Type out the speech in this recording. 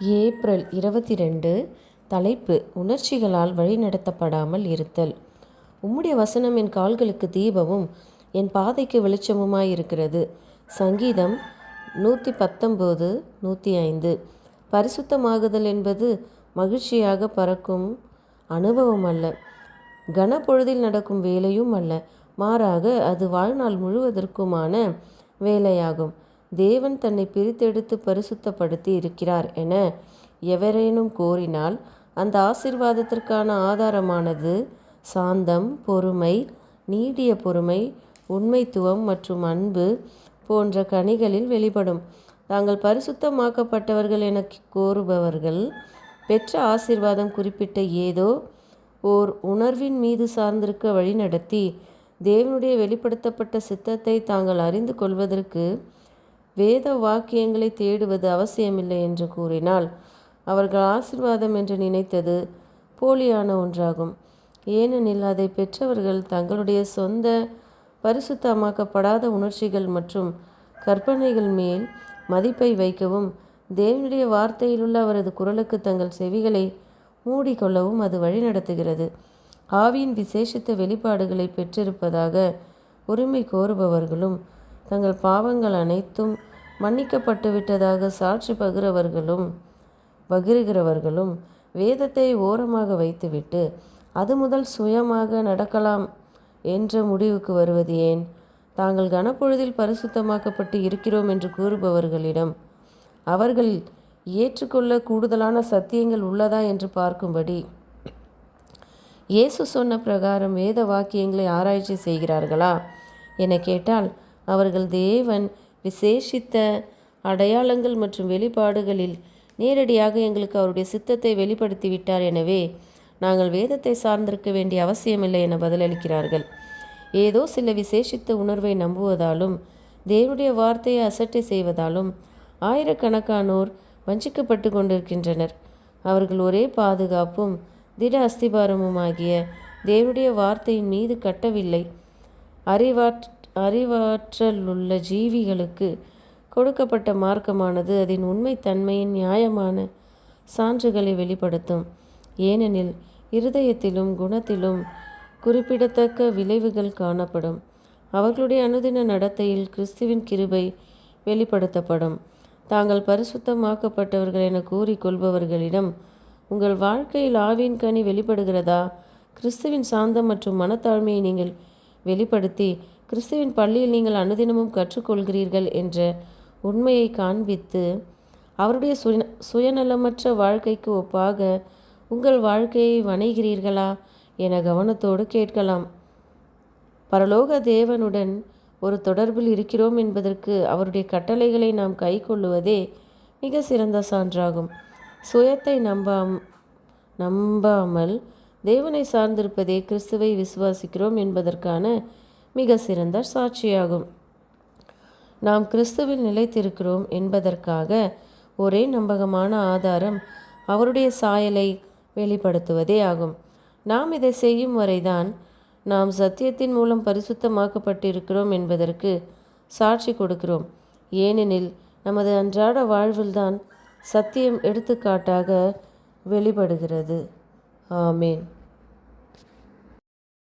April 22. தலைப்பு: உணர்ச்சிகளால் வழிநடத்தப்படாமல் இருத்தல். உம்முடைய வசனம் என் கால்களுக்கு தீபமும் என் பாதைக்கு வெளிச்சமுமாயிருக்கிறது. சங்கீதம் 119:105. பரிசுத்தமாகுதல் என்பது மகிழ்ச்சியாக பறக்கும் அனுபவம் அல்ல, கனப்பொழுதில் நடக்கும் வேலையும் அல்ல, மாறாக அது வாழ்நாள் முழுவதற்குமான வேலையாகும். தேவன் தன்னை பிரித்தெடுத்து பரிசுத்தப்படுத்தி இருக்கிறார் என எவரேனும் கோரினால் அந்த ஆசீர்வாதத்திற்கான ஆதாரமானது சாந்தம், பொறுமை, நீடிய பொறுமை, உண்மைத்துவம் மற்றும் அன்பு போன்ற கனிகளில் வெளிப்படும். தாங்கள் பரிசுத்தமாக்கப்பட்டவர்கள் என கோருபவர்கள் பெற்ற ஆசீர்வாதம் குறிப்பிட்ட ஏதோ ஓர் உணர்வின் மீது சார்ந்திருக்க வழிநடத்தி தேவனுடைய வெளிப்படுத்தப்பட்ட சித்தத்தை தாங்கள் அறிந்து கொள்வதற்கு வேத வாக்கியங்களை தேடுவது அவசியமில்லை என்று கூறினால் அவர்கள் ஆசீர்வாதம் என்று நினைத்தது போலியான ஒன்றாகும். ஏனெனில் அதை பெற்றவர்கள் தங்களுடைய சொந்த பரிசுத்தமாக்கப்படாத உணர்ச்சிகள் மற்றும் கற்பனைகள் மேல் மதிப்பை வைக்கவும் தேவனுடைய வார்த்தையிலுள்ள அவரது குரலுக்கு தங்கள் செவிகளை மூடிக்கொள்ளவும் அது வழிநடத்துகிறது. ஆவியின் விசேஷித்த வெளிப்பாடுகளை பெற்றிருப்பதாக உரிமை கோருபவர்களும் தங்கள் பாவங்கள் அனைத்தும் மன்னிக்கப்பட்டு விட்டதாக சாட்சி பகிர்கிறவர்களும் வேதத்தை ஓரமாக வைத்துவிட்டு அது முதல் சுயமாக நடக்கலாம் என்ற முடிவுக்கு வருவது ஏன்? தாங்கள் கனப்பொழுதில் பரிசுத்தமாக்கப்பட்டு இருக்கிறோம் என்று கூறுபவர்களிடம் அவர்கள் ஏற்றுக்கொள்ள கூடுதலான சத்தியங்கள் உள்ளதா என்று பார்க்கும்படி இயேசு சொன்ன பிரகாரம் வேத வாக்கியங்களை ஆராய்ச்சி செய்கிறார்களா என கேட்டால் அவர்கள் தேவன் விசேஷித்த அடையாளங்கள் மற்றும் வெளிப்பாடுகளில் நேரடியாக எங்களுக்கு அவருடைய சித்தத்தை வெளிப்படுத்திவிட்டார், எனவே நாங்கள் வேதத்தை சார்ந்திருக்க வேண்டிய அவசியமில்லை என பதிலளிக்கிறார்கள். ஏதோ சில விசேஷித்த உணர்வை நம்புவதாலும் தேவனுடைய வார்த்தையை அசட்டை செய்வதாலும் ஆயிரக்கணக்கானோர் வஞ்சிக்கப்பட்டு கொண்டிருக்கின்றனர். அவர்கள் ஒரே பாதுகாப்பும் திட அஸ்திபாரமுமாகிய தேவனுடைய வார்த்தையின் மீது கட்டவில்லை. அறிவாற்றலுள்ள ஜீவிகளுக்கு கொடுக்கப்பட்ட மார்க்கமானது அதன் உண்மைத்தன்மையின் நியாயமான சான்றுகளை வெளிப்படுத்தும். ஏனெனில் இருதயத்திலும் குணத்திலும் குறிப்பிடத்தக்க விளைவுகள் காணப்படும். அவர்களுடைய அனுதின நடத்தையில் கிறிஸ்துவின் கிருபை வெளிப்படுத்தப்படும். தாங்கள் பரிசுத்தமாக்கப்பட்டவர்கள் என கூறிக்கொள்பவர்களிடம் உங்கள் வாழ்க்கையில் ஆவியின் கனி வெளிப்படுகிறதா? கிறிஸ்துவின் சாந்தம் மற்றும் மனத்தாழ்மையை நீங்கள் வெளிப்படுத்தி கிறிஸ்துவின் பள்ளியில் நீங்கள் அனுதினமும் கற்றுக்கொள்கிறீர்கள் என்ற உண்மையை காண்பித்து அவருடைய சுயநலமற்ற வாழ்க்கைக்கு ஒப்பாக உங்கள் வாழ்க்கையை வணைகிறீர்களா என கவனத்தோடு கேட்கலாம். பரலோக தேவனுடன் ஒரு தொடர்பில் இருக்கிறோம் என்பதற்கு அவருடைய கட்டளைகளை நாம் கை கொள்ளுவதே மிக சிறந்த சான்றாகும். சுயத்தை நம்பாமல் தேவனை சார்ந்திருப்பதே கிறிஸ்துவை விசுவாசிக்கிறோம் என்பதற்கான மிக சிறந்த சாட்சியாகும். நாம் கிறிஸ்துவில் நிலைத்திருக்கிறோம் என்பதற்காக ஒரே நம்பகமான ஆதாரம் அவருடைய சாயலை வெளிப்படுத்துவதே ஆகும். நாம் இதை செய்யும் வரைதான் நாம் சத்தியத்தின் மூலம் பரிசுத்தமாக்கப்பட்டிருக்கிறோம் என்பதற்கு சாட்சி கொடுக்கிறோம். ஏனெனில் நமது அன்றாட வாழ்வில்தான் சத்தியம் எடுத்துக்காட்டாக வெளிப்படுகிறது. ஆமேன்.